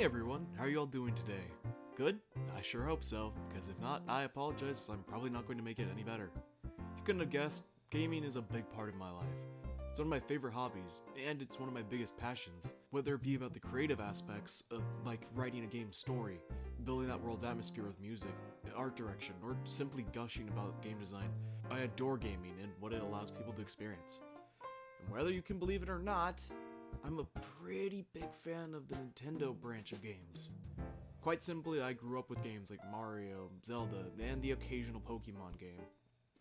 Hey everyone, how are you all doing today? Good? I sure hope so, because if not, I apologize as I'm probably not going to make it any better. If you couldn't have guessed, gaming is a big part of my life. It's one of my favorite hobbies, and it's one of my biggest passions, whether it be about the creative aspects, like writing a game story, building that world's atmosphere with music, art direction, or simply gushing about game design. I adore gaming and what it allows people to experience. And whether you can believe it or not, I'm a pretty big fan of the Nintendo branch of games. Quite simply, I grew up with games like Mario, Zelda, and the occasional Pokemon game.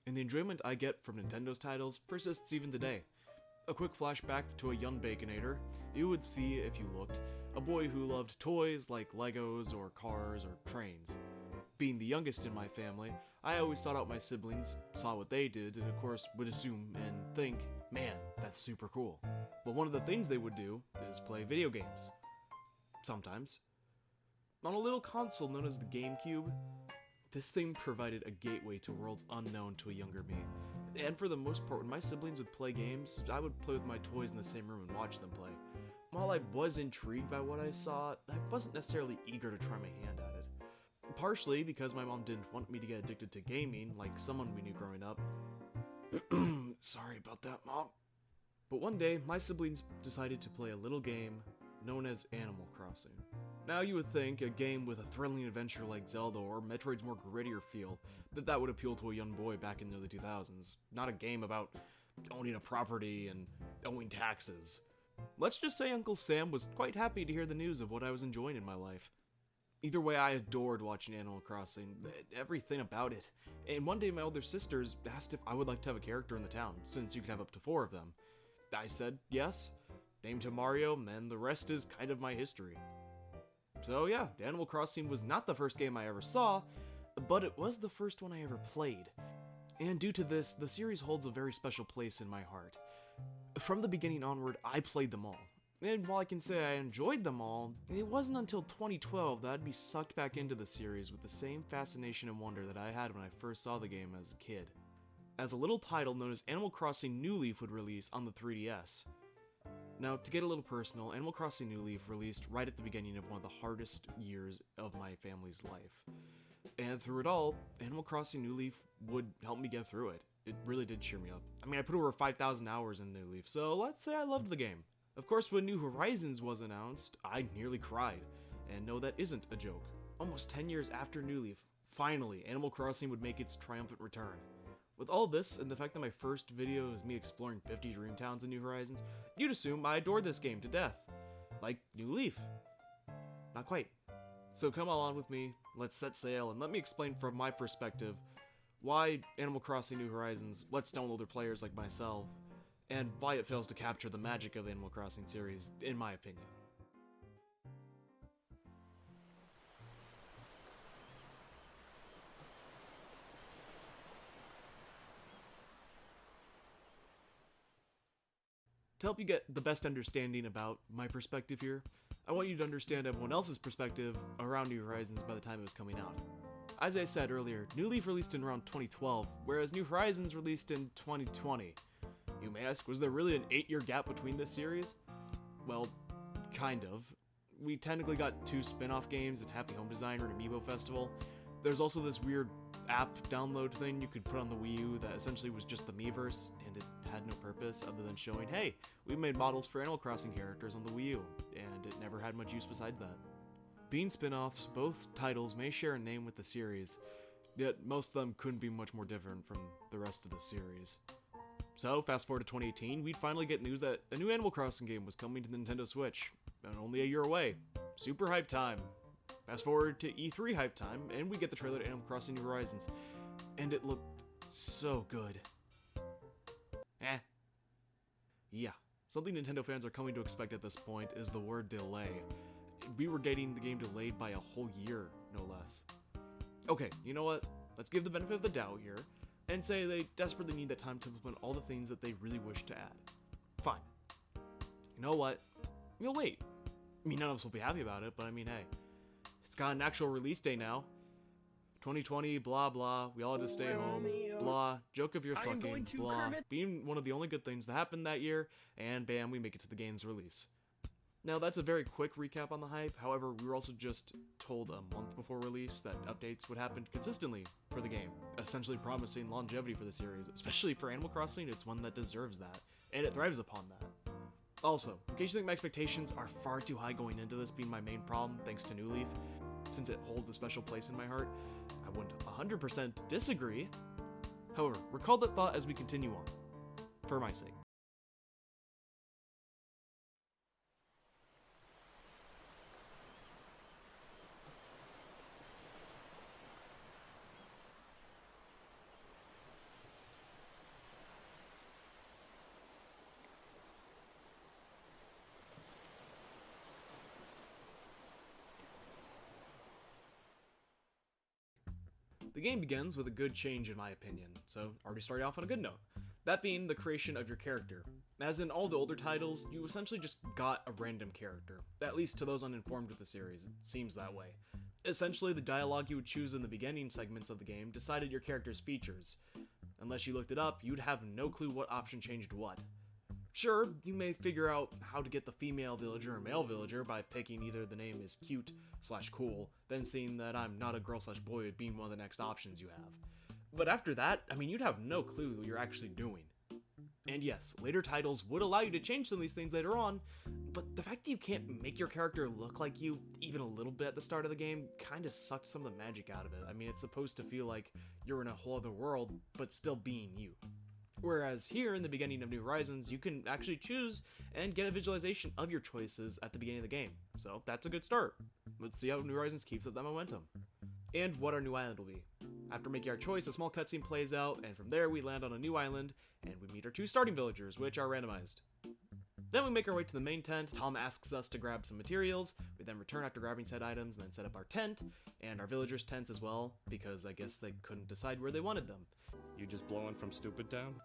And the enjoyment I get from Nintendo's titles persists even today. A quick flashback to a young Baconator, you would see, if you looked, a boy who loved toys like Legos or cars or trains. Being the youngest in my family, I always sought out my siblings, saw what they did, and of course would assume and think, man, that's super cool. But one of the things they would do is play video games. Sometimes. On a little console known as the GameCube, this thing provided a gateway to worlds unknown to a younger me. And for the most part, when my siblings would play games, I would play with my toys in the same room and watch them play. While I was intrigued by what I saw, I wasn't necessarily eager to try my hand at it. Partially because my mom didn't want me to get addicted to gaming like someone we knew growing up. Sorry about that, Mom. But one day, my siblings decided to play a little game known as Animal Crossing. Now you would think a game with a thrilling adventure like Zelda or Metroid's more grittier feel, that would appeal to a young boy back in the early 2000s. Not a game about owning a property and owing taxes. Let's just say Uncle Sam was quite happy to hear the news of what I was enjoying in my life. Either way, I adored watching Animal Crossing, everything about it. And one day my older sisters asked if I would like to have a character in the town, since you could have up to 4 of them. I said yes, named him Mario, and the rest is kind of my history. So yeah, Animal Crossing was not the first game I ever saw, but it was the first one I ever played. And due to this, the series holds a very special place in my heart. From the beginning onward, I played them all. And while I can say I enjoyed them all, it wasn't until 2012 that I'd be sucked back into the series with the same fascination and wonder that I had when I first saw the game as a kid. As a little title known as Animal Crossing New Leaf would release on the 3DS. Now, to get a little personal, Animal Crossing New Leaf released right at the beginning of one of the hardest years of my family's life. And through it all, Animal Crossing New Leaf would help me get through it. It really did cheer me up. I mean, I put over 5,000 hours in New Leaf, so let's say I loved the game. Of course, when New Horizons was announced, I nearly cried. And no, that isn't a joke. Almost 10 years after New Leaf, finally, Animal Crossing would make its triumphant return. With all this, and the fact that my first video is me exploring 50 dream towns in New Horizons, you'd assume I adored this game to death. Like New Leaf. Not quite. So come along with me, let's set sail, and let me explain from my perspective why Animal Crossing New Horizons lets down older players like myself, and why it fails to capture the magic of the Animal Crossing series, in my opinion. To help you get the best understanding about my perspective here, I want you to understand everyone else's perspective around New Horizons by the time it was coming out. As I said earlier, New Leaf released in around 2012, whereas New Horizons released in 2020. You may ask, was there really an 8-year gap between this series? Well, kind of. We technically got 2 spin-off games in Happy Home Designer and Amiibo Festival. There's also this weird app download thing you could put on the Wii U that essentially was just the Miiverse, and it had no purpose other than showing, hey, we made models for Animal Crossing characters on the Wii U, and it never had much use besides that. Being spin-offs, both titles may share a name with the series, yet most of them couldn't be much more different from the rest of the series. So, fast forward to 2018, we'd finally get news that a new Animal Crossing game was coming to the Nintendo Switch, and only a year away. Super hype time. Fast forward to E3 hype time, and we get the trailer to Animal Crossing New Horizons, and it looked so good. Yeah, something Nintendo fans are coming to expect at this point is the word delay. We were getting the game delayed by a whole year, no less. Okay, you know what? Let's give the benefit of the doubt here, and say they desperately need that time to implement all the things that they really wish to add. Fine. You know what? We'll wait. I mean, none of us will be happy about it, but I mean, hey. It's got an actual release day now. 2020, blah blah, we all had to stay home, blah, joke of your sucking, blah, being one of the only good things that happened that year, and bam, we make it to the game's release. Now, that's a very quick recap on the hype. However, we were also just told a month before release that updates would happen consistently for the game, essentially promising longevity for the series. Especially for Animal Crossing, it's one that deserves that, and it thrives upon that. Also, in case you think my expectations are far too high going into this being my main problem, thanks to New Leaf, since it holds a special place in my heart, I wouldn't 100% disagree. However, recall that thought as we continue on, for my sake. The game begins with a good change in my opinion, so already started off on a good note. That being the creation of your character. As in all the older titles, you essentially just got a random character. At least to those uninformed with the series, it seems that way. Essentially, the dialogue you would choose in the beginning segments of the game decided your character's features. Unless you looked it up, you'd have no clue what option changed what. Sure, you may figure out how to get the female villager or male villager by picking either the name is cute/cool, then seeing that I'm not a girl/boy being one of the next options you have. But after that, you'd have no clue what you're actually doing. And yes, later titles would allow you to change some of these things later on, but the fact that you can't make your character look like you even a little bit at the start of the game kinda sucked some of the magic out of it. It's supposed to feel like you're in a whole other world, but still being you. Whereas here in the beginning of New Horizons, you can actually choose and get a visualization of your choices at the beginning of the game. So that's a good start. Let's see how New Horizons keeps up that momentum. And what our new island will be. After making our choice, a small cutscene plays out, and from there we land on a new island, and we meet our 2 starting villagers, which are randomized. Then we make our way to the main tent. Tom asks us to grab some materials. We then return after grabbing said items, and then set up our tent, and our villagers' tents as well, because I guess they couldn't decide where they wanted them. You just blowing from Stupid Town?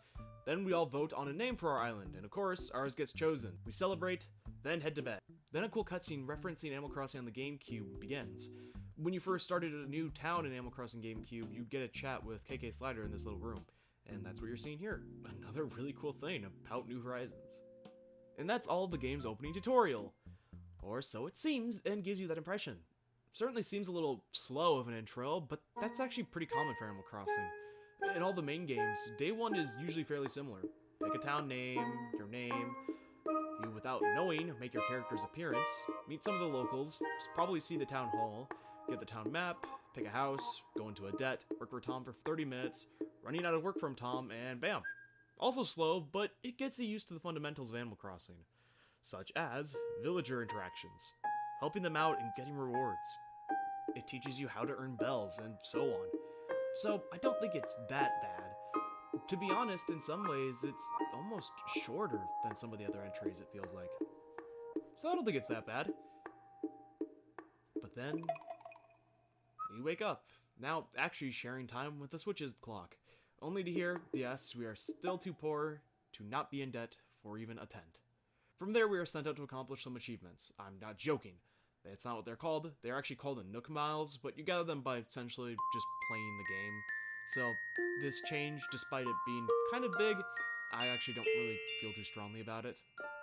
Then we all vote on a name for our island, and of course, ours gets chosen. We celebrate, then head to bed. Then a cool cutscene referencing Animal Crossing on the GameCube begins. When you first started a new town in Animal Crossing GameCube, you'd get a chat with KK Slider in this little room. And that's what you're seeing here. Another really cool thing about New Horizons. And that's all of the game's opening tutorial. Or so it seems, and gives you that impression. Certainly seems a little slow of an intro, but that's actually pretty common for Animal Crossing. In all the main games, day 1 is usually fairly similar. Pick a town name, your name. You, without knowing, make your character's appearance, meet some of the locals, probably see the town hall, get the town map, pick a house, go into a debt, work for Tom for 30 minutes, running out of work from Tom, and bam. Also slow, but it gets you used to the fundamentals of Animal Crossing, such as villager interactions, helping them out and getting rewards. It teaches you how to earn bells, and so on. So I don't think it's that bad. To be honest, in some ways, it's almost shorter than some of the other entries, it feels like. So I don't think it's that bad. But then, you wake up, now actually sharing time with the Switch's clock, only to hear, yes, we are still too poor to not be in debt for even a tent. From there, we are sent out to accomplish some achievements. I'm not joking. It's not what they're called. They're actually called the Nook Miles, but you gather them by essentially just playing the game. So this change, despite it being kind of big, I actually don't really feel too strongly about it.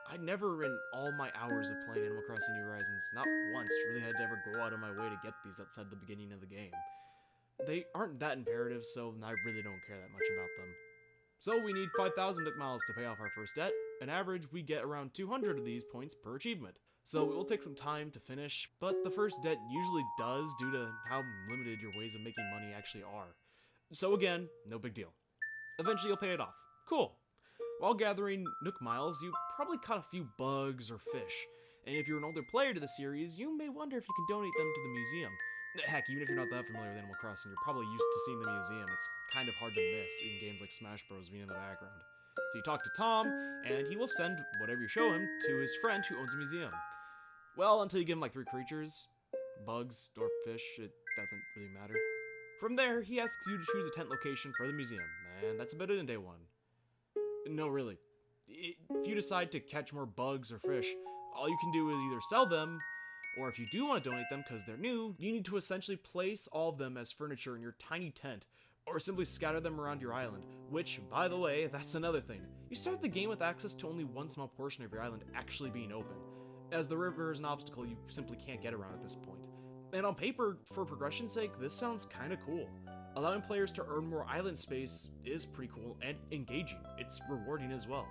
I never, in all my hours of playing Animal Crossing New Horizons, not once really had to ever go out of my way to get these outside the beginning of the game. They aren't that imperative, so I really don't care that much about them. So we need 5,000 Nook Miles to pay off our first debt. On average, we get around 200 of these points per achievement. So it will take some time to finish, but the first debt usually does due to how limited your ways of making money actually are. So again, no big deal. Eventually you'll pay it off. Cool. While gathering Nook Miles, you probably caught a few bugs or fish, and if you're an older player to the series, you may wonder if you can donate them to the museum. Heck, even if you're not that familiar with Animal Crossing, you're probably used to seeing the museum. It's kind of hard to miss in games like Smash Bros. Being in the background. So you talk to Tom, and he will send whatever you show him to his friend who owns a museum. Well, until you give him like 3 creatures, bugs or fish, it doesn't really matter. From there, he asks you to choose a tent location for the museum, and that's about it in day 1. No, really. If you decide to catch more bugs or fish, all you can do is either sell them, or if you do want to donate them because they're new, you need to essentially place all of them as furniture in your tiny tent, or simply scatter them around your island, which, by the way, that's another thing. You start the game with access to only one small portion of your island actually being open. as the river is an obstacle you simply can't get around at this point. And on paper, for progression's sake, this sounds kinda cool. Allowing players to earn more island space is pretty cool and engaging. It's rewarding as well.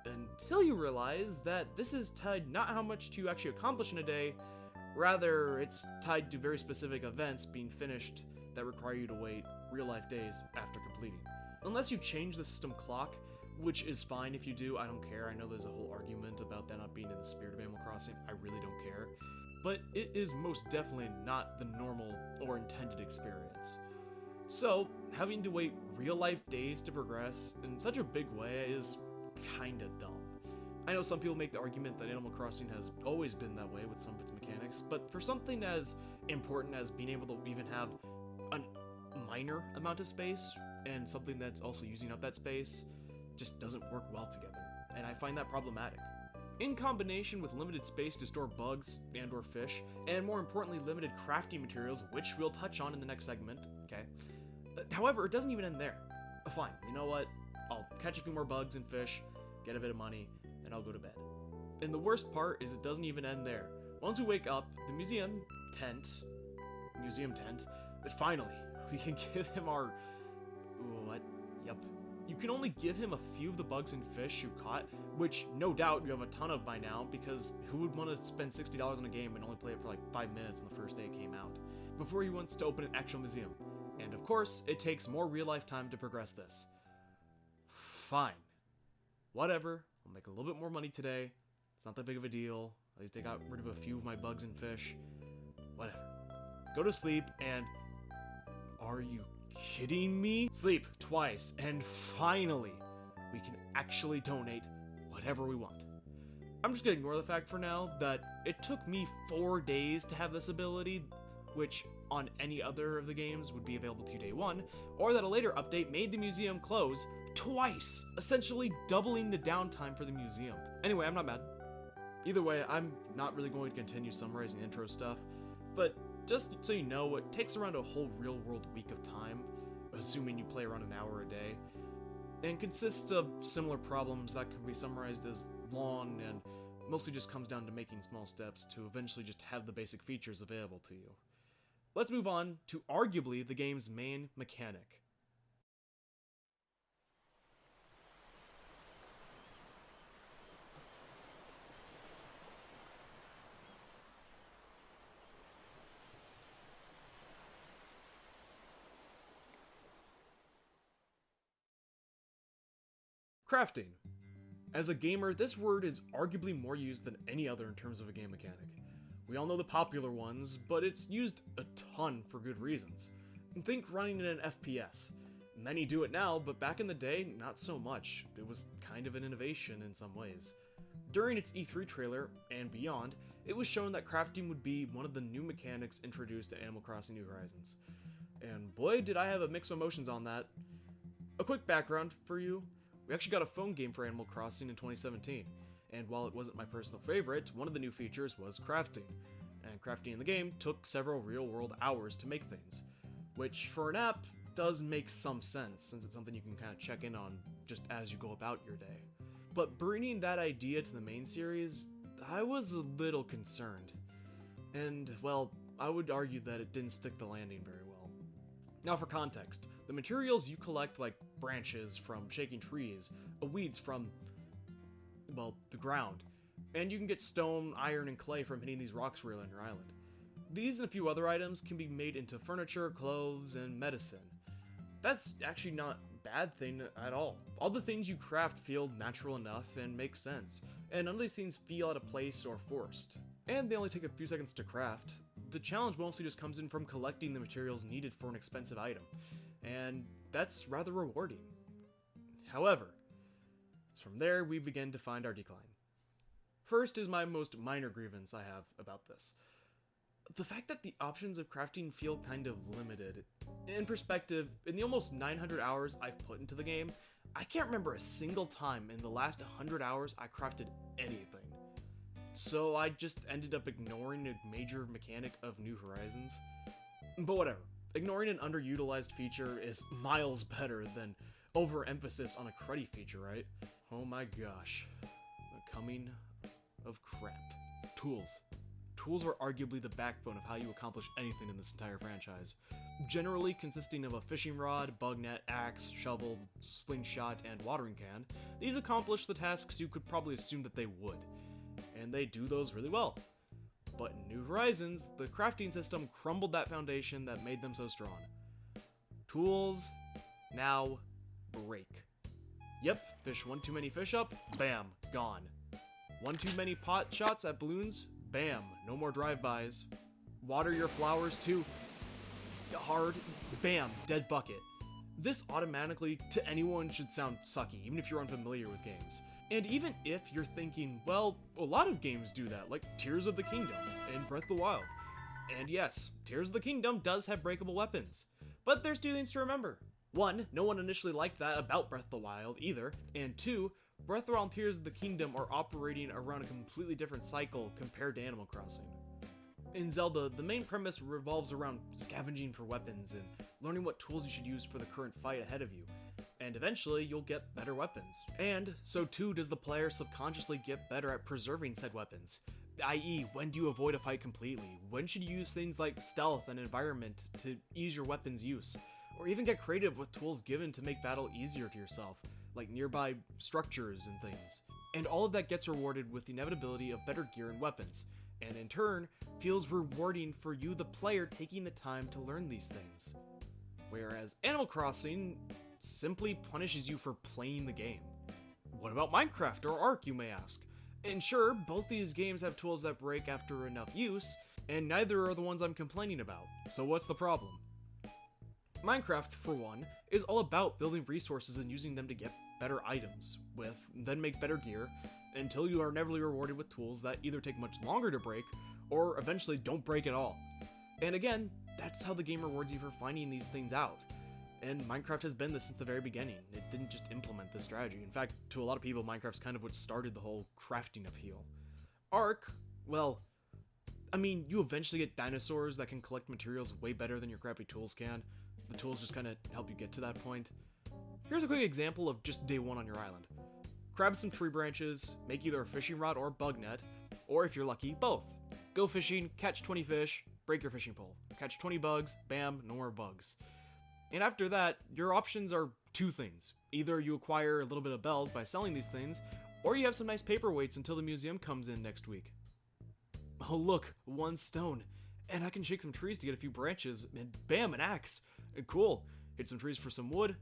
Until you realize that this is tied not how much you actually accomplish in a day, rather it's tied to very specific events being finished that require you to wait real-life days after completing. Unless you change the system clock, which is fine if you do, I don't care. I know there's a whole argument about that not being in the spirit of Animal Crossing, I really don't care. But it is most definitely not the normal or intended experience. So, having to wait real-life days to progress in such a big way is kinda dumb. I know some people make the argument that Animal Crossing has always been that way with some of its mechanics, but for something as important as being able to even have a minor amount of space, and something that's also using up that space, just doesn't work well together, and I find that problematic. In combination with limited space to store bugs and or fish, and more importantly limited crafting materials, which we'll touch on in the next segment, okay? However, it doesn't even end there. Fine, you know what? I'll catch a few more bugs and fish, get a bit of money, and I'll go to bed. And the worst part is it doesn't even end there. Once we wake up, the museum tent, finally, we can give him our... What? Yep. You can only give him a few of the bugs and fish you caught, which no doubt you have a ton of by now, because who would want to spend $60 on a game and only play it for like 5 minutes on the first day it came out, before he wants to open an actual museum. And of course, it takes more real-life time to progress this. Fine. Whatever, I'll make a little bit more money today. It's not that big of a deal. At least I got rid of a few of my bugs and fish. Whatever. Go to sleep and... Are you kidding me? Sleep twice, and finally, we can actually donate whatever we want. I'm just gonna ignore the fact for now that it took me 4 days to have this ability, which on any other of the games would be available to you day one, or that a later update made the museum close twice, essentially doubling the downtime for the museum. Anyway, I'm not mad. Either way, I'm not really going to continue summarizing the intro stuff, but just so you know, it takes around a whole real-world week of time, assuming you play around an hour a day, and consists of similar problems that can be summarized as long and mostly just comes down to making small steps to eventually just have the basic features available to you. Let's move on to arguably the game's main mechanic. Crafting. As a gamer, this word is arguably more used than any other in terms of a game mechanic. We all know the popular ones, but it's used a ton for good reasons. Think running in an FPS. Many do it now, but back in the day, not so much. It was kind of an innovation in some ways. During its E3 trailer, and beyond, it was shown that crafting would be one of the new mechanics introduced to Animal Crossing New Horizons. And boy, did I have a mix of emotions on that. A quick background for you. We actually got a phone game for Animal Crossing in 2017, and while it wasn't my personal favorite, one of the new features was crafting. And crafting in the game took several real-world hours to make things, which for an app does make some sense, since it's something you can kind of check in on just as you go about your day. But bringing that idea to the main series, I was a little concerned. And, well, I would argue that it didn't stick the landing very well. Now for context, the materials you collect, like branches from shaking trees, weeds from, well, the ground, and you can get stone, iron, and clay from hitting these rocks where you're on your island. These and a few other items can be made into furniture, clothes, and medicine. That's actually not a bad thing at all. All the things you craft feel natural enough and make sense, and none of these things feel out of place or forced. And they only take a few seconds to craft. The challenge mostly just comes in from collecting the materials needed for an expensive item, and that's rather rewarding. However, it's from there we begin to find our decline. First is my most minor grievance I have about this. The fact that the options of crafting feel kind of limited. In perspective, in the almost 900 hours I've put into the game, I can't remember a single time in the last 100 hours I crafted anything. So I just ended up ignoring a major mechanic of New Horizons. But whatever, ignoring an underutilized feature is miles better than overemphasis on a cruddy feature, right? Oh my gosh, the coming of crap. Tools. Tools are arguably the backbone of how you accomplish anything in this entire franchise. Generally consisting of a fishing rod, bug net, axe, shovel, slingshot, and watering can, these accomplish the tasks you could probably assume that they would. And they do those really well. But in New Horizons, the crafting system crumbled that foundation that made them so strong. Tools now break. Yep, fish one too many fish up, bam, gone. One too many pot shots at balloons, bam, no more drive-bys. Water your flowers too hard, bam, dead bucket. This automatically, to anyone, should sound sucky, even if you're unfamiliar with games. And even if you're thinking, well, a lot of games do that, like Tears of the Kingdom and Breath of the Wild. And yes, Tears of the Kingdom does have breakable weapons. But there's two things to remember. One, no one initially liked that about Breath of the Wild either. And two, Breath of the Wild and Tears of the Kingdom are operating around a completely different cycle compared to Animal Crossing. In Zelda, the main premise revolves around scavenging for weapons and learning what tools you should use for the current fight ahead of you. And eventually, you'll get better weapons. And so too does the player subconsciously get better at preserving said weapons. I.e., when do you avoid a fight completely? When should you use things like stealth and environment to ease your weapon's use? Or even get creative with tools given to make battle easier to yourself, like nearby structures and things. And all of that gets rewarded with the inevitability of better gear and weapons, and in turn, feels rewarding for you, the player, taking the time to learn these things. Whereas Animal Crossing simply punishes you for playing the game. What about Minecraft or Ark, you may ask? And sure, both these games have tools that break after enough use, and neither are the ones I'm complaining about. So what's the problem? Minecraft, for one, is all about building resources and using them to get better items, then make better gear, until you are inevitably rewarded with tools that either take much longer to break, or eventually don't break at all. And again, that's how the game rewards you for finding these things out. And Minecraft has been this since the very beginning. It didn't just implement this strategy. In fact, to a lot of people, Minecraft's kind of what started the whole crafting appeal. Ark, well, I mean, you eventually get dinosaurs that can collect materials way better than your crappy tools can. The tools just kind of help you get to that point. Here's a quick example of just day one on your island. Grab some tree branches, make either a fishing rod or bug net, or if you're lucky, both. Go fishing, catch 20 fish, break your fishing pole. Catch 20 bugs, bam, no more bugs. And after that, your options are two things. Either you acquire a little bit of bells by selling these things, or you have some nice paperweights until the museum comes in next week. Oh look, one stone. And I can shake some trees to get a few branches, and bam, an axe. Cool. Hit some trees for some wood.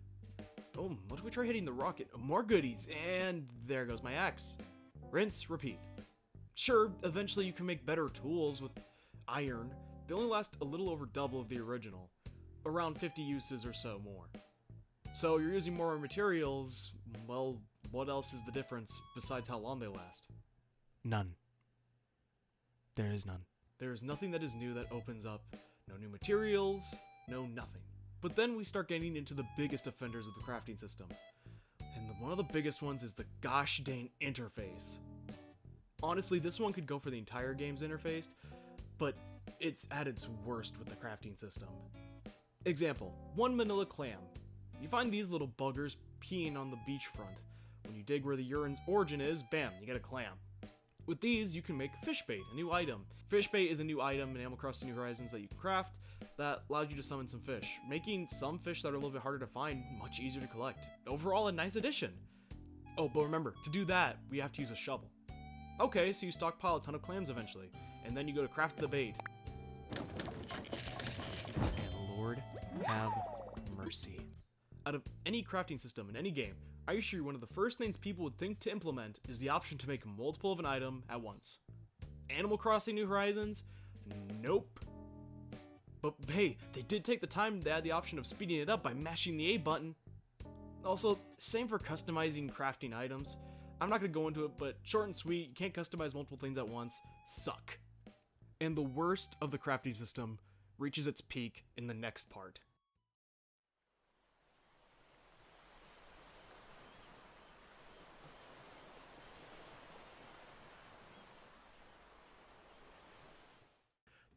Oh, what if we try hitting the rocket? More goodies, and there goes my axe. Rinse, repeat. Sure, eventually you can make better tools with iron. They only last a little over double of the original. Around 50 uses or so more. So you're using more materials, well, what else is the difference besides how long they last? None. There is none. There is nothing that is new that opens up. No new materials, no nothing. But then we start getting into the biggest offenders of the crafting system. And one of the biggest ones is the gosh dang interface. Honestly, this one could go for the entire game's interface, but it's at its worst with the crafting system. Example, one manila clam. You find these little buggers peeing on the beachfront. When you dig where the urine's origin is, bam, you get a clam. With these, you can make fish bait, a new item. Fish bait is a new item in Animal Crossing New Horizons that you craft that allows you to summon some fish, making some fish that are a little bit harder to find much easier to collect. Overall, a nice addition. Oh, but remember, to do that, we have to use a shovel. Okay, so you stockpile a ton of clams eventually, and then you go to craft the bait. And Lord have mercy. Out of any crafting system in any game, I assure you one of the first things people would think to implement is the option to make multiple of an item at once. Animal Crossing New Horizons? Nope. But hey, they did take the time to add the option of speeding it up by mashing the A button. Also, same for customizing crafting items. I'm not going to go into it, but short and sweet, you can't customize multiple things at once. Suck. And the worst of the crafting system reaches its peak in the next part.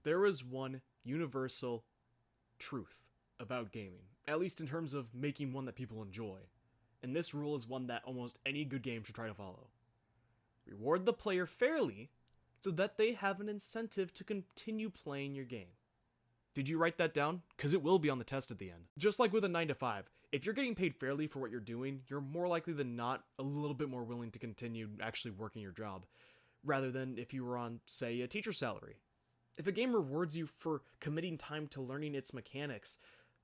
There is one universal truth about gaming, at least in terms of making one that people enjoy. And this rule is one that almost any good game should try to follow. Reward the player fairly, so that they have an incentive to continue playing your game. Did you write that down? Because it will be on the test at the end. Just like with a 9 to 5, if you're getting paid fairly for what you're doing, you're more likely than not a little bit more willing to continue actually working your job, rather than if you were on, say, a teacher's salary. If a game rewards you for committing time to learning its mechanics,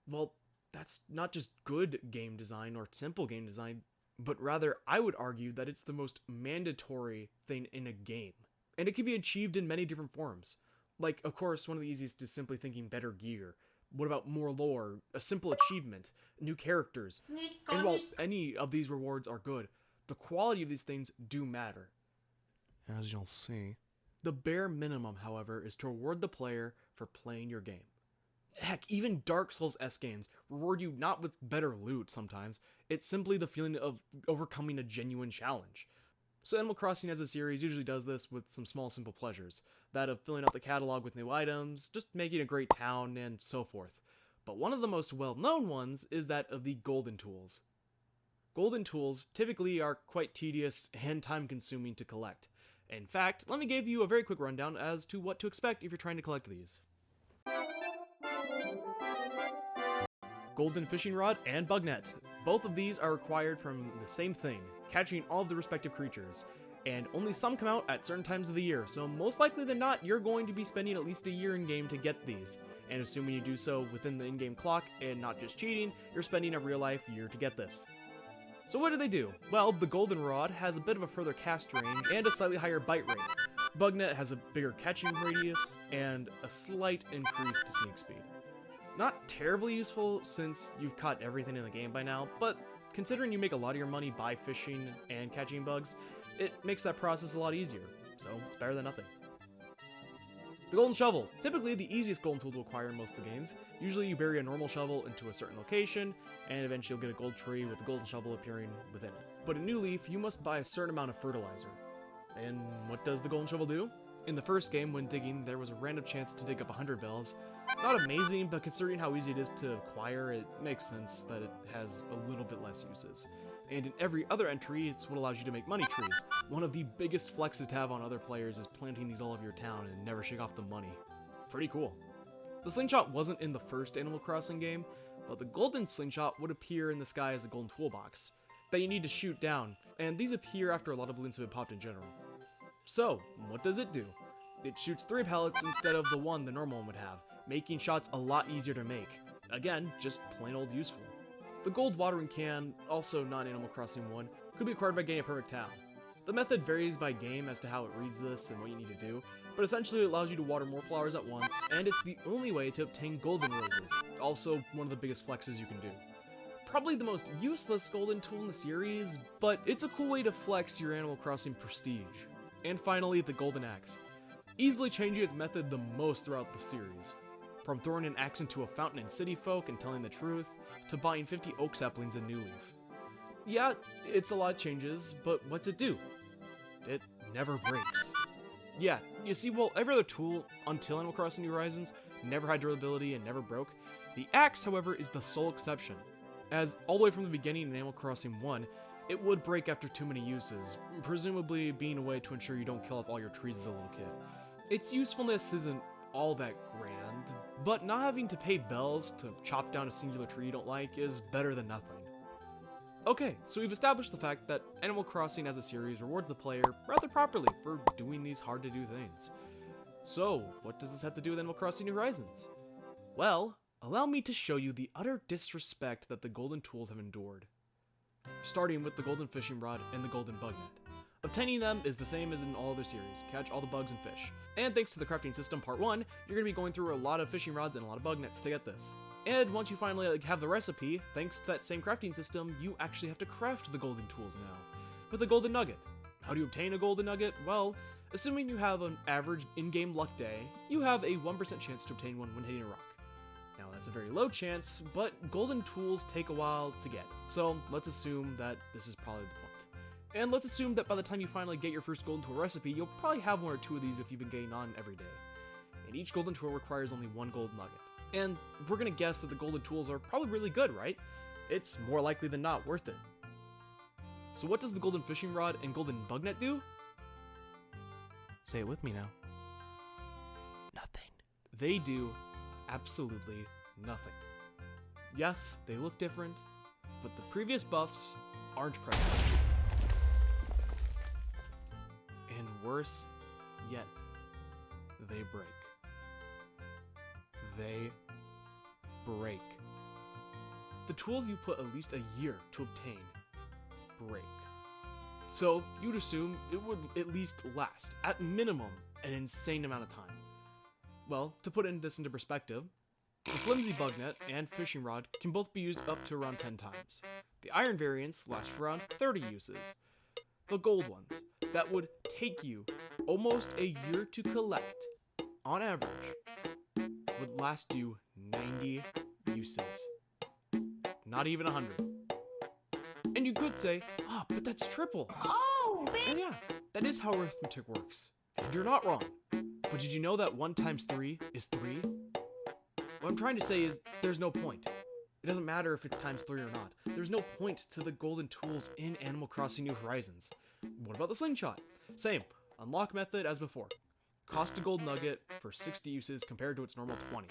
well, that's not just good game design or simple game design, but rather I would argue that it's the most mandatory thing in a game. And it can be achieved in many different forms. Like, of course, one of the easiest is simply thinking better gear. What about more lore, a simple achievement, new characters? And while any of these rewards are good, the quality of these things do matter. As you'll see. The bare minimum, however, is to reward the player for playing your game. Heck, even Dark Souls-esque games reward you not with better loot sometimes, it's simply the feeling of overcoming a genuine challenge. So Animal Crossing as a series usually does this with some small simple pleasures, that of filling out the catalog with new items, just making a great town, and so forth. But one of the most well-known ones is that of the golden tools. Golden tools typically are quite tedious and time-consuming to collect. In fact, let me give you a very quick rundown as to what to expect if you're trying to collect these. Golden fishing rod and bug net. Both of these are required from the same thing, catching all of the respective creatures, and only some come out at certain times of the year, so most likely than not, you're going to be spending at least a year in-game to get these, and assuming you do so within the in-game clock and not just cheating, you're spending a real-life year to get this. So what do? Well, the golden rod has a bit of a further cast range and a slightly higher bite rate. Bugnet has a bigger catching radius and a slight increase to sneak speed. Not terribly useful since you've caught everything in the game by now, but considering you make a lot of your money by fishing and catching bugs, it makes that process a lot easier, so it's better than nothing. The golden shovel, typically the easiest golden tool to acquire in most of the games. Usually you bury a normal shovel into a certain location, and eventually you'll get a gold tree with the golden shovel appearing within it. But in New Leaf, you must buy a certain amount of fertilizer. And what does the golden shovel do? In the first game, when digging, there was a random chance to dig up 100 bells. Not amazing, but considering how easy it is to acquire, it makes sense that it has a little bit less uses. And in every other entry, it's what allows you to make money trees. One of the biggest flexes to have on other players is planting these all over your town and never shake off the money. Pretty cool. The slingshot wasn't in the first Animal Crossing game, but the golden slingshot would appear in the sky as a golden toolbox that you need to shoot down, and these appear after a lot of balloons have been popped in general. So, what does it do? It shoots 3 pellets instead of the one the normal one would have, making shots a lot easier to make. Again, just plain old useful. The gold watering can, also not Animal Crossing 1, could be acquired by getting a perfect town. The method varies by game as to how it reads this and what you need to do, but essentially it allows you to water more flowers at once, and it's the only way to obtain golden roses, also one of the biggest flexes you can do. Probably the most useless golden tool in the series, but it's a cool way to flex your Animal Crossing prestige. And finally, the golden axe. Easily changing its method the most throughout the series. From throwing an axe into a fountain in City Folk and telling the truth, to buying 50 oak saplings in New Leaf. Yeah, it's a lot of changes, but what's it do? It never breaks. Yeah, you see, while every other tool, until Animal Crossing New Horizons, never had durability and never broke, the axe, however, is the sole exception. As all the way from the beginning in Animal Crossing 1, it would break after too many uses, presumably being a way to ensure you don't kill off all your trees as a little kid. Its usefulness isn't all that grand, but not having to pay bells to chop down a singular tree you don't like is better than nothing. Okay, so we've established the fact that Animal Crossing as a series rewards the player rather properly for doing these hard to do things. So, what does this have to do with Animal Crossing New Horizons? Well, allow me to show you the utter disrespect that the golden tools have endured. Starting with the golden fishing rod and the golden bug net. Obtaining them is the same as in all other series, catch all the bugs and fish. And thanks to the crafting system part 1, you're going to be going through a lot of fishing rods and a lot of bug nets to get this. And once you finally have the recipe, thanks to that same crafting system, you actually have to craft the golden tools now. With a golden nugget. How do you obtain a golden nugget? Well, assuming you have an average in-game luck day, you have a 1% chance to obtain one when hitting a rock. Now that's a very low chance, but golden tools take a while to get, so let's assume that this is probably the point. And let's assume that by the time you finally get your first golden tool recipe, you'll probably have 1 or 2 of these if you've been getting on every day. And each golden tool requires only 1 gold nugget. And we're gonna guess that the golden tools are probably really good, right? It's more likely than not worth it. So what does the golden fishing rod and golden bug net do? Say it with me now. Nothing. They do absolutely nothing. Yes, they look different, but the previous buffs aren't present. And worse yet, they break. They break. The tools you put at least a year to obtain break. So you'd assume it would at least last, at minimum, an insane amount of time. Well, to put this into perspective, the flimsy bug net and fishing rod can both be used up to around 10 times. The iron variants last for around 30 uses. The gold ones, that would take you almost a year to collect, on average, would last you 90 uses. Not even 100. And you could say, but that's triple. Oh, And yeah, that is how arithmetic works. And you're not wrong. But did you know that 1 times 3 is 3? What I'm trying to say is, there's no point. It doesn't matter if it's times 3 or not. There's no point to the golden tools in Animal Crossing New Horizons. What about the slingshot? Same, unlock method as before. Cost a gold nugget for 60 uses compared to its normal 20.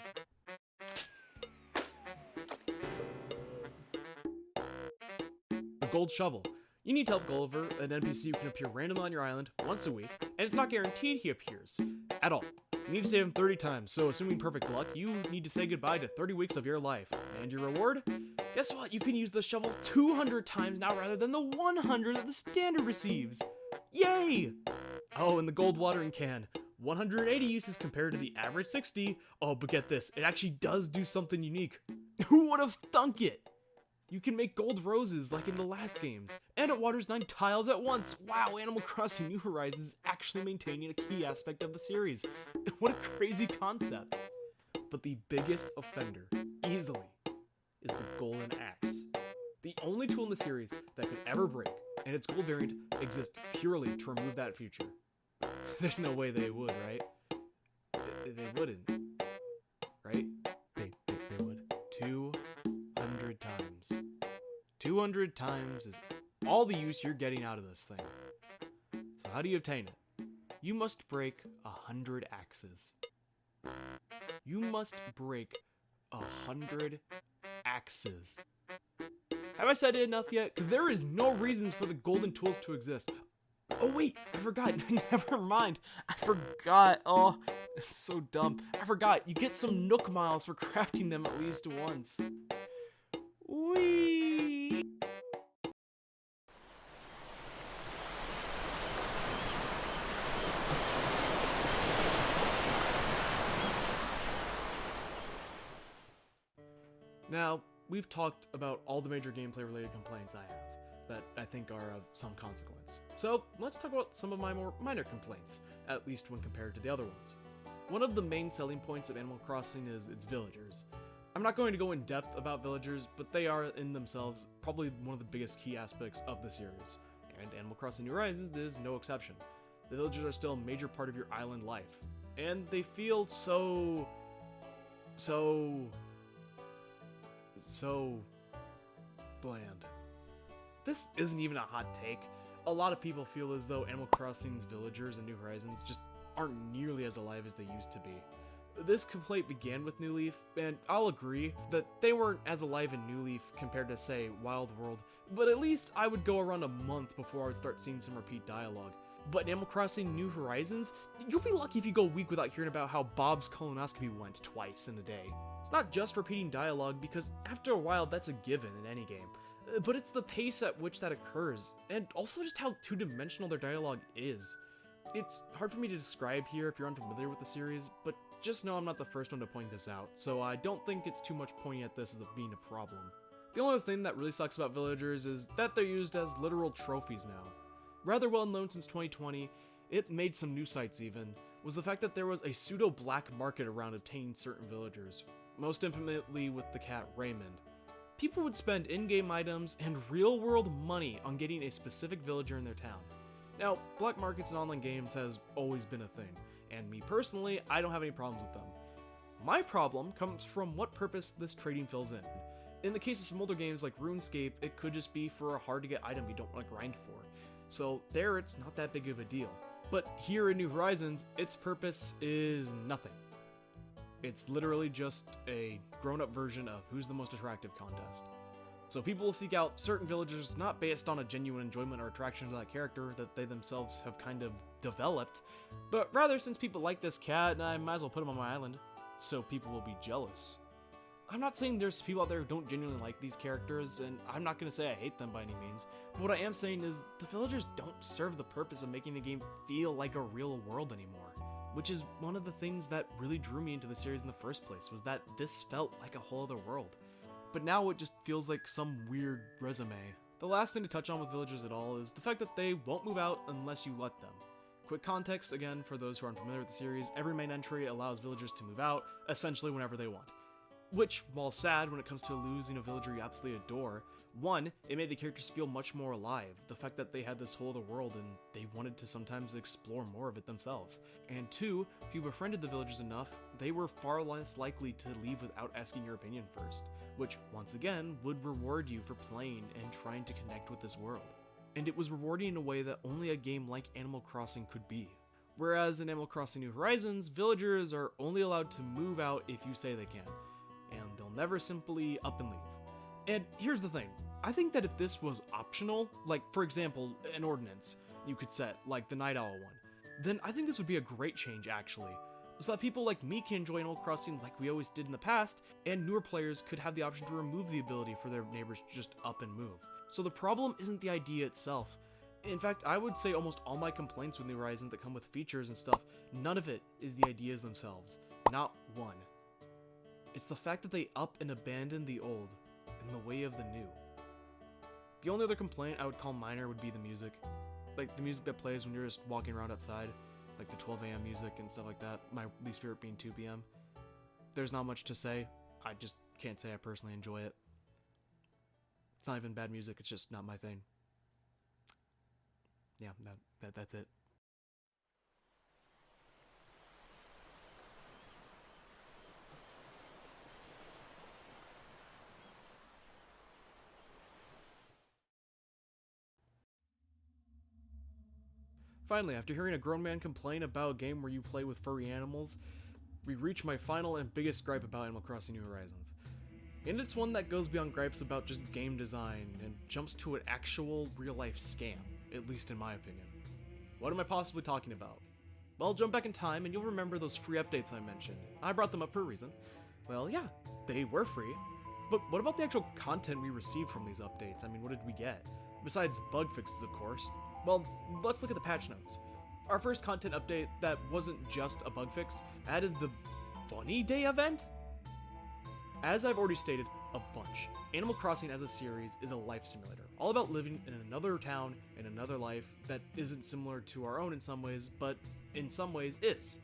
The gold shovel. You need to help Gulliver, an NPC who can appear randomly on your island once a week, and it's not guaranteed he appears at all. You need to save him 30 times, so assuming perfect luck, you need to say goodbye to 30 weeks of your life. And your reward? Guess what? You can use the shovel 200 times now rather than the 100 that the standard receives. Yay! Oh, and the gold watering can. 180 uses compared to the average 60. Oh, but get this, it actually does do something unique. Who would have thunk it? You can make gold roses like in the last games, and it waters 9 tiles at once. Wow, Animal Crossing New Horizons is actually maintaining a key aspect of the series. What a crazy concept. But the biggest offender, easily, is the golden axe. The only tool in the series that could ever break, and its gold variant exists purely to remove that feature. There's no way they would, right? They wouldn't, right? They would. 200 times. 200 times is all the use you're getting out of this thing. So how do you obtain it? You must break 100 axes. You must break 100 axes. Have I said it enough yet? Because there is no reasons for the golden tools to exist. Oh wait, I forgot. Never mind. I forgot. Oh, it's so dumb. I forgot. You get some Nook miles for crafting them at least once. Whee! Now, we've talked about all the major gameplay related complaints I have that I think are of some consequence. So let's talk about some of my more minor complaints, at least when compared to the other ones. One of the main selling points of Animal Crossing is its villagers. I'm not going to go in depth about villagers, but they are in themselves probably one of the biggest key aspects of the series, and Animal Crossing New Horizons is no exception. The villagers are still a major part of your island life, and they feel so bland. This isn't even a hot take. A lot of people feel as though Animal Crossing's villagers in New Horizons just aren't nearly as alive as they used to be. This complaint began with New Leaf, and I'll agree that they weren't as alive in New Leaf compared to, say, Wild World, but at least I would go around a month before I would start seeing some repeat dialogue. But in Animal Crossing New Horizons, you'll be lucky if you go a week without hearing about how Bob's colonoscopy went twice in a day. It's not just repeating dialogue, because after a while that's a given in any game, but it's the pace at which that occurs, and also just how two-dimensional their dialogue is. It's hard for me to describe here if you're unfamiliar with the series, but just know I'm not the first one to point this out, so I don't think it's too much pointing at this as being a problem. The only thing that really sucks about villagers is that they're used as literal trophies now. Rather well known since 2020, it made some news sites even, was the fact that there was a pseudo-black market around obtaining certain villagers, most infamously with the cat Raymond. People would spend in-game items and real-world money on getting a specific villager in their town. Now, black markets in online games has always been a thing, and me personally, I don't have any problems with them. My problem comes from what purpose this trading fills in. In the case of some older games like RuneScape, it could just be for a hard-to-get item you don't want to grind for. So there, it's not that big of a deal. But here in New Horizons, its purpose is nothing. It's literally just a grown-up version of Who's the Most Attractive contest. So people will seek out certain villagers not based on a genuine enjoyment or attraction to that character that they themselves have kind of developed, but rather since people like this cat, I might as well put him on my island, so people will be jealous. I'm not saying there's people out there who don't genuinely like these characters, and I'm not going to say I hate them by any means, but what I am saying is the villagers don't serve the purpose of making the game feel like a real world anymore, which is one of the things that really drew me into the series in the first place, was that this felt like a whole other world. But now it just feels like some weird resume. The last thing to touch on with villagers at all is the fact that they won't move out unless you let them. Quick context again for those who aren't familiar with the series, every main entry allows villagers to move out, essentially whenever they want. Which, while sad when it comes to losing a villager you absolutely adore, one, it made the characters feel much more alive, the fact that they had this whole other world and they wanted to sometimes explore more of it themselves. And two, if you befriended the villagers enough, they were far less likely to leave without asking your opinion first, which once again would reward you for playing and trying to connect with this world. And it was rewarding in a way that only a game like Animal Crossing could be. Whereas in Animal Crossing New Horizons, villagers are only allowed to move out if you say they can, and they'll never simply up and leave. And here's the thing, I think that if this was optional, like for example, an ordinance you could set, like the Night Owl one, then I think this would be a great change actually, so that people like me can enjoy Animal Crossing like we always did in the past, and newer players could have the option to remove the ability for their neighbors to just up and move. So the problem isn't the idea itself. In fact, I would say almost all my complaints with New Horizons that come with features and stuff, none of it is the ideas themselves. Not one. It's the fact that they up and abandon the old in the way of the new. The only other complaint I would call minor would be the music. Like the music that plays when you're just walking around outside, like the 12 a.m. music and stuff like that, my least favorite being 2 p.m. There's not much to say, I just can't say I personally enjoy it. It's not even bad music, it's just not my thing. Yeah, that's it. Finally, after hearing a grown man complain about a game where you play with furry animals, we reach my final and biggest gripe about Animal Crossing New Horizons. And it's one that goes beyond gripes about just game design and jumps to an actual real-life scam, at least in my opinion. What am I possibly talking about? Well, jump back in time and you'll remember those free updates I mentioned. I brought them up for a reason. Well, yeah, they were free. But what about the actual content we received from these updates? I mean, what did we get? Besides bug fixes, of course. Well, let's look at the patch notes. Our first content update that wasn't just a bug fix added the Bunny Day event? As I've already stated a bunch, Animal Crossing as a series is a life simulator, all about living in another town and another life that isn't similar to our own in some ways, but in some ways is.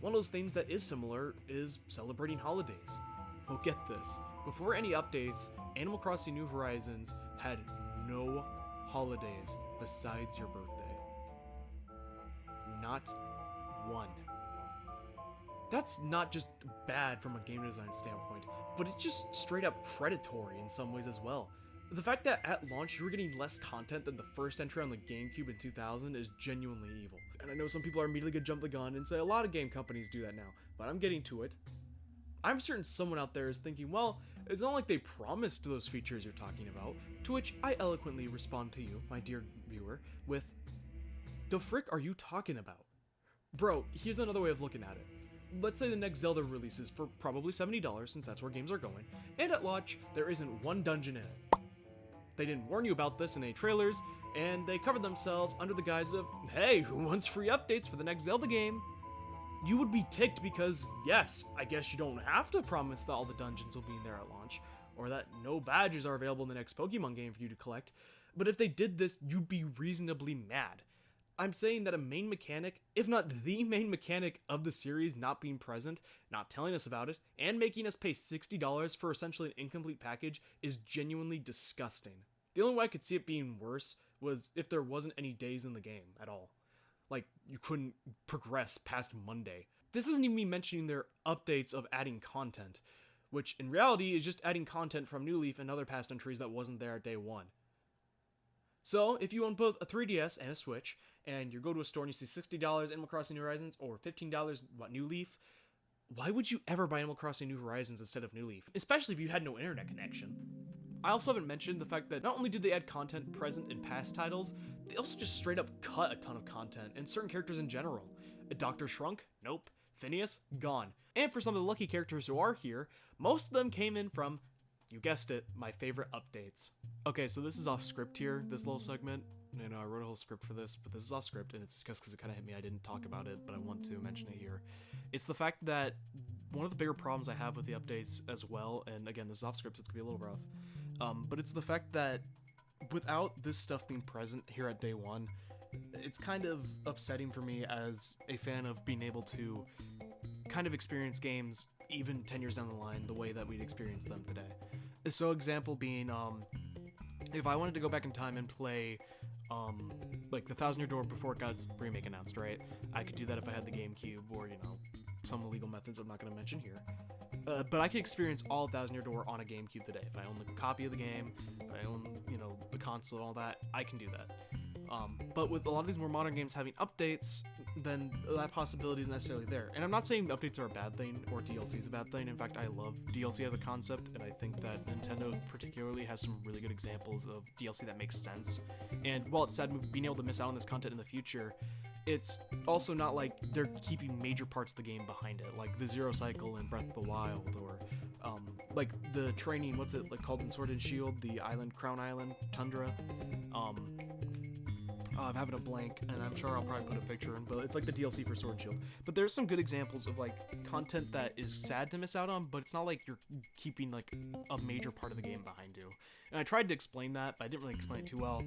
One of those things that is similar is celebrating holidays. Well, get this, before any updates, Animal Crossing New Horizons had no holidays besides your birthday. Not one. That's not just bad from a game design standpoint, but it's just straight up predatory in some ways as well. The fact that at launch you were getting less content than the first entry on the GameCube in 2000 is genuinely evil. And I know some people are immediately gonna jump the gun and say a lot of game companies do that now, but I'm getting to it. I'm certain someone out there is thinking, well, it's not like they promised those features you're talking about, to which I eloquently respond to you, my dear viewer, with, the frick are you talking about? Bro, here's another way of looking at it. Let's say the next Zelda releases for probably $70 since that's where games are going, and at launch, there isn't one dungeon in it. They didn't warn you about this in any trailers, and they covered themselves under the guise of, hey, who wants free updates for the next Zelda game? You would be ticked because, yes, I guess you don't have to promise that all the dungeons will be in there at launch, or that no badges are available in the next Pokemon game for you to collect, but if they did this, you'd be reasonably mad. I'm saying that a main mechanic, if not the main mechanic of the series not being present, not telling us about it, and making us pay $60 for essentially an incomplete package is genuinely disgusting. The only way I could see it being worse was if there wasn't any days in the game at all. Like, you couldn't progress past Monday. This isn't even me mentioning their updates of adding content, which in reality is just adding content from New Leaf and other past entries that wasn't there at day one. So if you own both a 3DS and a Switch, and you go to a store and you see $60 Animal Crossing New Horizons or $15 New Leaf, why would you ever buy Animal Crossing New Horizons instead of New Leaf? Especially if you had no internet connection. I also haven't mentioned the fact that not only did they add content present in past titles, they also just straight up cut a ton of content and certain characters in general. Dr. Shrunk? Nope. Phineas? Gone. And for some of the lucky characters who are here, most of them came in from, you guessed it, my favorite updates. Okay, so this is off script here, this little segment. You know, I wrote a whole script for this, but this is off script, and it's just because it kind of hit me. I didn't talk about it, but I want to mention it here. It's the fact that one of the bigger problems I have with the updates as well, and again, this is off script, so it's gonna be a little rough, but it's the fact that without this stuff being present here at day one, it's kind of upsetting for me as a fan of being able to kind of experience games even 10 years down the line the way that we'd experience them today. So example being, if I wanted to go back in time and play like the Thousand Year Door before it got its remake announced, right? I could do that if I had the GameCube or, you know, some illegal methods I'm not going to mention here. But I could experience all of Thousand Year Door on a GameCube today. If I own the copy of the game, if I own, you know, the console, all that, I can do that. But with a lot of these more modern games having updates, then that possibility isn't necessarily there. And I'm not saying updates are a bad thing or DLC is a bad thing. In fact, I love DLC as a concept, and I think that Nintendo particularly has some really good examples of DLC that makes sense. And while it's sad being able to miss out on this content in the future, it's also not like they're keeping major parts of the game behind it, like the Zero Cycle in Breath of the Wild, or like the training, what's it like called in Sword and Shield, the island, Crown Island, Tundra. I'm having a blank, and I'm sure I'll probably put a picture in, but it's like the DLC for Sword and Shield. But there's some good examples of like content that is sad to miss out on, but it's not like you're keeping like a major part of the game behind you. And I tried to explain that, but I didn't really explain it too well.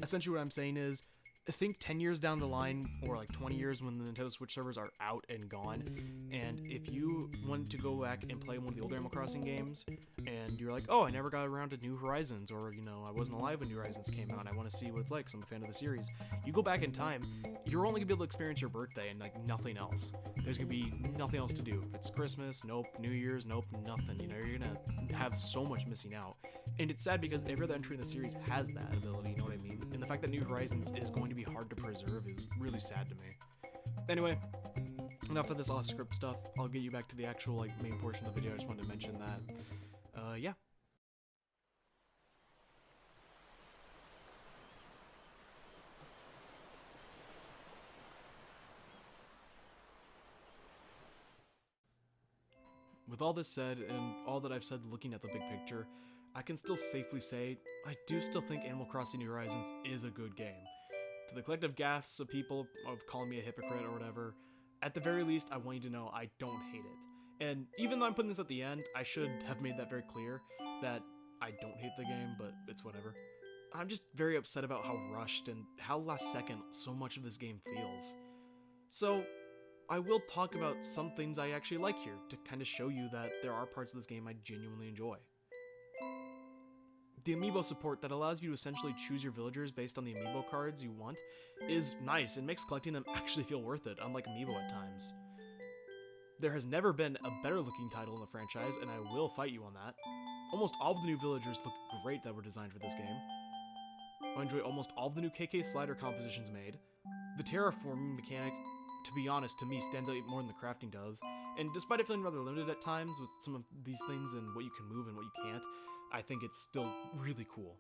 Essentially what I'm saying is, I think 10 years down the line, or like 20 years when the Nintendo Switch servers are out and gone, and if you want to go back and play one of the older Animal Crossing games, and you're like, oh, I never got around to New Horizons, or, you know, I wasn't alive when New Horizons came out, and I want to see what it's like, because I'm a fan of the series, you go back in time, you're only going to be able to experience your birthday and, like, nothing else. There's going to be nothing else to do. If it's Christmas, nope. New Year's, nope. Nothing. You know, you're going to have so much missing out. And it's sad because every other entry in the series has that ability, you know what I mean? And the fact that New Horizons is going to be hard to preserve is really sad to me. Anyway, enough of this off-script stuff. I'll get you back to the actual, like, main portion of the video. I just wanted to mention that. Yeah. With all this said, and all that I've said looking at the big picture, I can still safely say, I do still think Animal Crossing New Horizons is a good game. To the collective gasps of people of calling me a hypocrite or whatever, at the very least, I want you to know I don't hate it. And even though I'm putting this at the end, I should have made that very clear, that I don't hate the game, but it's whatever. I'm just very upset about how rushed and how last second so much of this game feels. So, I will talk about some things I actually like here, to kind of show you that there are parts of this game I genuinely enjoy. The amiibo support that allows you to essentially choose your villagers based on the amiibo cards you want is nice and makes collecting them actually feel worth it, unlike amiibo at times. There has never been a better looking title in the franchise, and I will fight you on that. Almost all of the new villagers look great that were designed for this game. I enjoy almost all of the new KK slider compositions made. The terraforming mechanic, to be honest, to me stands out more than the crafting does, and despite it feeling rather limited at times with some of these things and what you can move and what you can't, I think it's still really cool.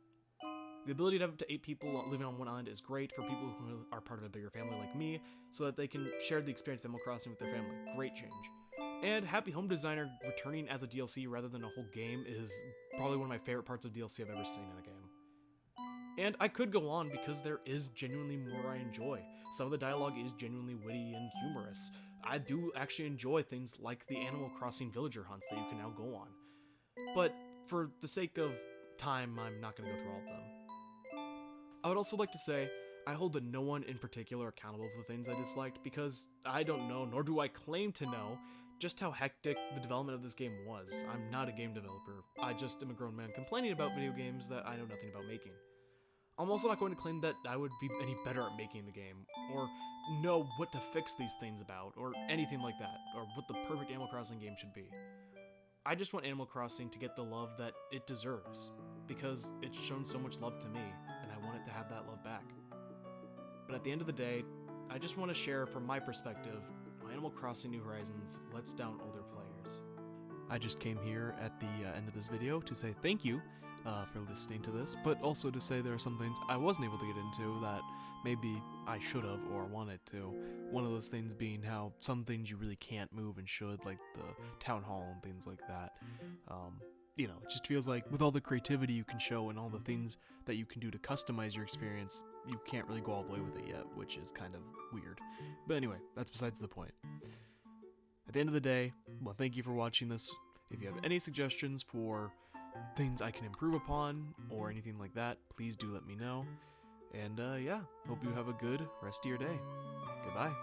The ability to have up to 8 people living on one island is great for people who are part of a bigger family like me, so that they can share the experience of Animal Crossing with their family. Great change. And Happy Home Designer returning as a DLC rather than a whole game is probably one of my favorite parts of DLC I've ever seen in a game. And I could go on because there is genuinely more I enjoy. Some of the dialogue is genuinely witty and humorous. I do actually enjoy things like the Animal Crossing villager hunts that you can now go on. But for the sake of time, I'm not going to go through all of them. I would also like to say, I hold no one in particular accountable for the things I disliked because I don't know, nor do I claim to know, just how hectic the development of this game was. I'm not a game developer. I just am a grown man complaining about video games that I know nothing about making. I'm also not going to claim that I would be any better at making the game, or know what to fix these things about, or anything like that, or what the perfect Animal Crossing game should be. I just want Animal Crossing to get the love that it deserves, because it's shown so much love to me, and I want it to have that love back. But at the end of the day, I just want to share from my perspective how Animal Crossing New Horizons lets down older players. I just came here at the end of this video to say thank you for listening to this, but also to say there are some things I wasn't able to get into that maybe I should have or wanted to. One of those things being how some things you really can't move and should, like the town hall and things like that. You know, it just feels like with all the creativity you can show and all the things that you can do to customize your experience, you can't really go all the way with it yet, which is kind of weird. But anyway, that's besides the point. At the end of the day, well, thank you for watching this. If you have any suggestions for things I can improve upon or anything like that, please do let me know. And yeah, hope you have a good rest of your day. Goodbye.